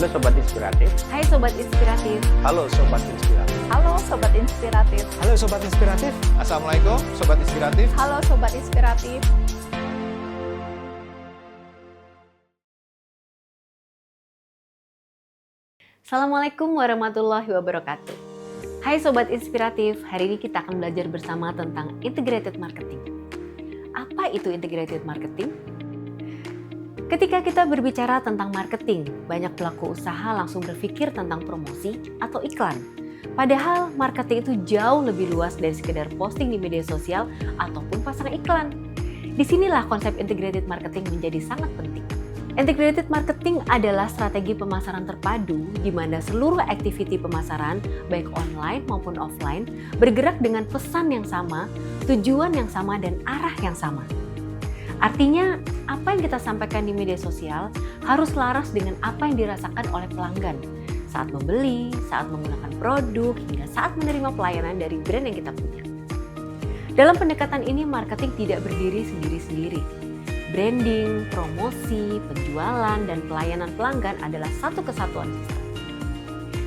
Halo Sobat Inspiratif. Hai Sobat Inspiratif. Halo Sobat Inspiratif. Halo Sobat Inspiratif. Halo Sobat Inspiratif. Assalamualaikum Sobat Inspiratif. Halo Sobat Inspiratif. Assalamualaikum warahmatullahi wabarakatuh. Hai Sobat Inspiratif, hari ini kita akan belajar bersama tentang integrated marketing. Apa itu integrated marketing? Ketika kita berbicara tentang marketing, banyak pelaku usaha langsung berpikir tentang promosi atau iklan. Padahal marketing itu jauh lebih luas dari sekedar posting di media sosial ataupun pasang iklan. Disinilah konsep integrated marketing menjadi sangat penting. Integrated marketing adalah strategi pemasaran terpadu di mana seluruh aktiviti pemasaran, baik online maupun offline, bergerak dengan pesan yang sama, tujuan yang sama, dan arah yang sama. Artinya, apa yang kita sampaikan di media sosial harus laras dengan apa yang dirasakan oleh pelanggan saat membeli, saat menggunakan produk, hingga saat menerima pelayanan dari brand yang kita punya. Dalam pendekatan ini, marketing tidak berdiri sendiri-sendiri. Branding, promosi, penjualan, dan pelayanan pelanggan adalah satu kesatuan sistem.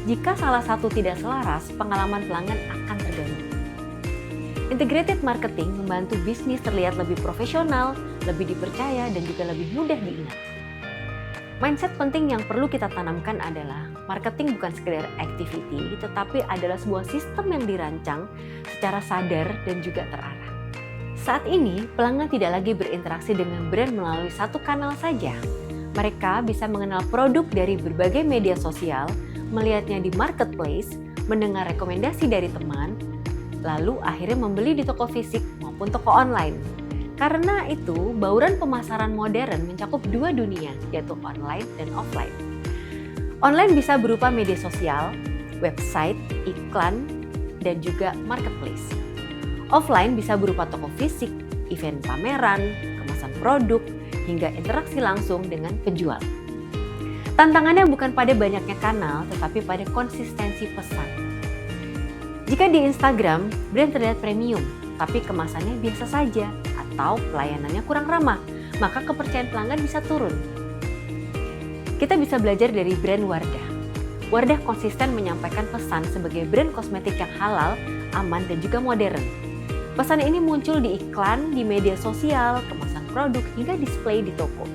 Jika salah satu tidak selaras, pengalaman pelanggan akan terganggu. Integrated marketing membantu bisnis terlihat lebih profesional, lebih dipercaya, dan juga lebih mudah diingat. Mindset penting yang perlu kita tanamkan adalah marketing bukan sekedar activity, tetapi adalah sebuah sistem yang dirancang secara sadar dan juga terarah. Saat ini, pelanggan tidak lagi berinteraksi dengan brand melalui satu kanal saja. Mereka bisa mengenal produk dari berbagai media sosial, melihatnya di marketplace, mendengar rekomendasi dari teman, lalu akhirnya membeli di toko fisik maupun toko online. Karena itu, bauran pemasaran modern mencakup dua dunia, yaitu online dan offline. Online bisa berupa media sosial, website, iklan, dan juga marketplace. Offline bisa berupa toko fisik, event pameran, kemasan produk, hingga interaksi langsung dengan penjual. Tantangannya bukan pada banyaknya kanal, tetapi pada konsistensi pesan. Jika di Instagram, brand terlihat premium, tapi kemasannya biasa saja, atau pelayanannya kurang ramah, maka kepercayaan pelanggan bisa turun. Kita bisa belajar dari brand Wardah. Wardah konsisten menyampaikan pesan sebagai brand kosmetik yang halal, aman, dan juga modern. Pesan ini muncul di iklan, di media sosial, kemasan produk, hingga display di toko.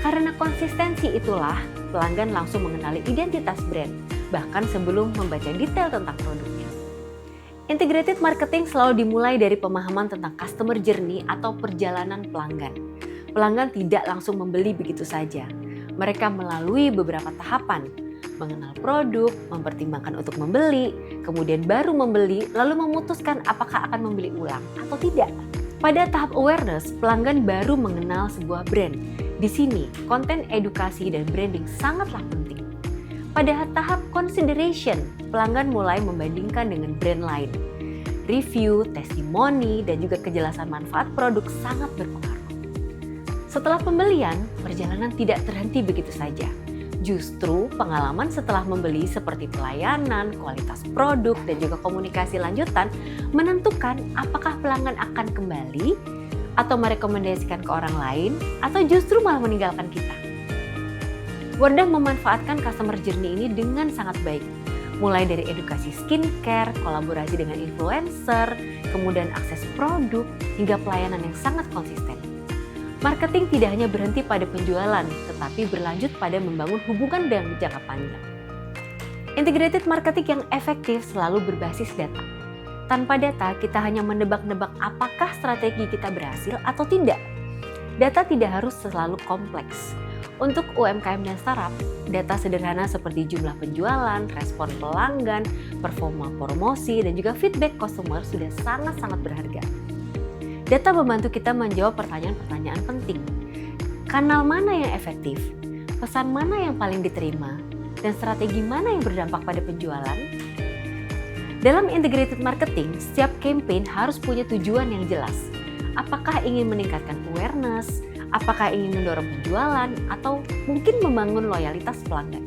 Karena konsistensi itulah, pelanggan langsung mengenali identitas brand, bahkan sebelum membaca detail tentang produknya. Integrated marketing selalu dimulai dari pemahaman tentang customer journey atau perjalanan pelanggan. Pelanggan tidak langsung membeli begitu saja. Mereka melalui beberapa tahapan, mengenal produk, mempertimbangkan untuk membeli, kemudian baru membeli, lalu memutuskan apakah akan membeli ulang atau tidak. Pada tahap awareness, pelanggan baru mengenal sebuah brand. Di sini, konten edukasi dan branding sangatlah penting. Pada tahap consideration, pelanggan mulai membandingkan dengan brand lain. Review, testimoni, dan juga kejelasan manfaat produk sangat berpengaruh. Setelah pembelian, perjalanan tidak terhenti begitu saja. Justru pengalaman setelah membeli seperti pelayanan, kualitas produk, dan juga komunikasi lanjutan menentukan apakah pelanggan akan kembali atau merekomendasikan ke orang lain atau justru malah meninggalkan kita. Wardah memanfaatkan customer journey ini dengan sangat baik. Mulai dari edukasi skincare, kolaborasi dengan influencer, kemudian akses produk, hingga pelayanan yang sangat konsisten. Marketing tidak hanya berhenti pada penjualan, tetapi berlanjut pada membangun hubungan yang jangka panjang. Integrated marketing yang efektif selalu berbasis data. Tanpa data, kita hanya menebak-nebak apakah strategi kita berhasil atau tidak. Data tidak harus selalu kompleks. Untuk UMKM dan startup, data sederhana seperti jumlah penjualan, respon pelanggan, performa promosi, dan juga feedback customer sudah sangat-sangat berharga. Data membantu kita menjawab pertanyaan-pertanyaan penting. Kanal mana yang efektif? Pesan mana yang paling diterima? Dan strategi mana yang berdampak pada penjualan? Dalam integrated marketing, setiap campaign harus punya tujuan yang jelas. Apakah ingin meningkatkan awareness? Apakah ingin mendorong penjualan atau mungkin membangun loyalitas pelanggan?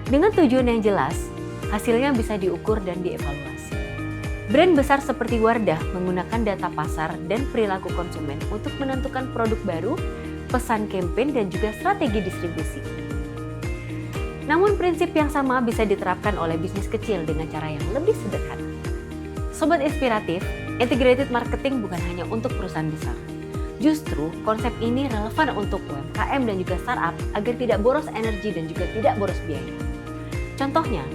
Dengan tujuan yang jelas, hasilnya bisa diukur dan dievaluasi. Brand besar seperti Wardah menggunakan data pasar dan perilaku konsumen untuk menentukan produk baru, pesan campaign, dan juga strategi distribusi. Namun prinsip yang sama bisa diterapkan oleh bisnis kecil dengan cara yang lebih sederhana. Sobat Inspiratif, integrated marketing bukan hanya untuk perusahaan besar. Justru konsep ini relevan untuk UMKM dan juga startup agar tidak boros energi dan juga tidak boros biaya. Contohnya,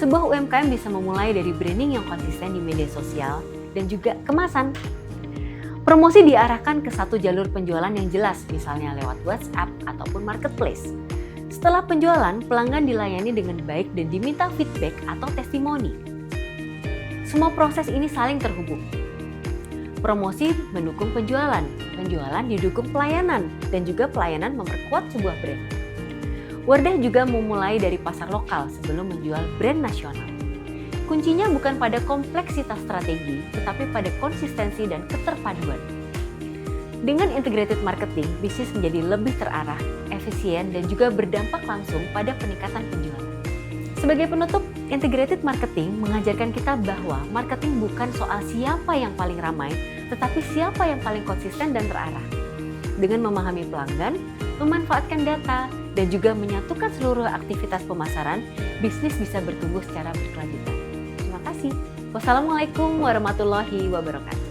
sebuah UMKM bisa memulai dari branding yang konsisten di media sosial dan juga kemasan. Promosi diarahkan ke satu jalur penjualan yang jelas, misalnya lewat WhatsApp ataupun marketplace. Setelah penjualan, pelanggan dilayani dengan baik dan diminta feedback atau testimoni. Semua proses ini saling terhubung. Promosi mendukung penjualan, penjualan didukung pelayanan, dan juga pelayanan memperkuat sebuah brand. Wardah juga memulai dari pasar lokal sebelum menjual brand nasional. Kuncinya bukan pada kompleksitas strategi, tetapi pada konsistensi dan keterpaduan. Dengan integrated marketing, bisnis menjadi lebih terarah, efisien, dan juga berdampak langsung pada peningkatan penjualan. Sebagai penutup, integrated marketing mengajarkan kita bahwa marketing bukan soal siapa yang paling ramai, tetapi siapa yang paling konsisten dan terarah. Dengan memahami pelanggan, memanfaatkan data, dan juga menyatukan seluruh aktivitas pemasaran, bisnis bisa bertumbuh secara berkelanjutan. Terima kasih. Wassalamualaikum warahmatullahi wabarakatuh.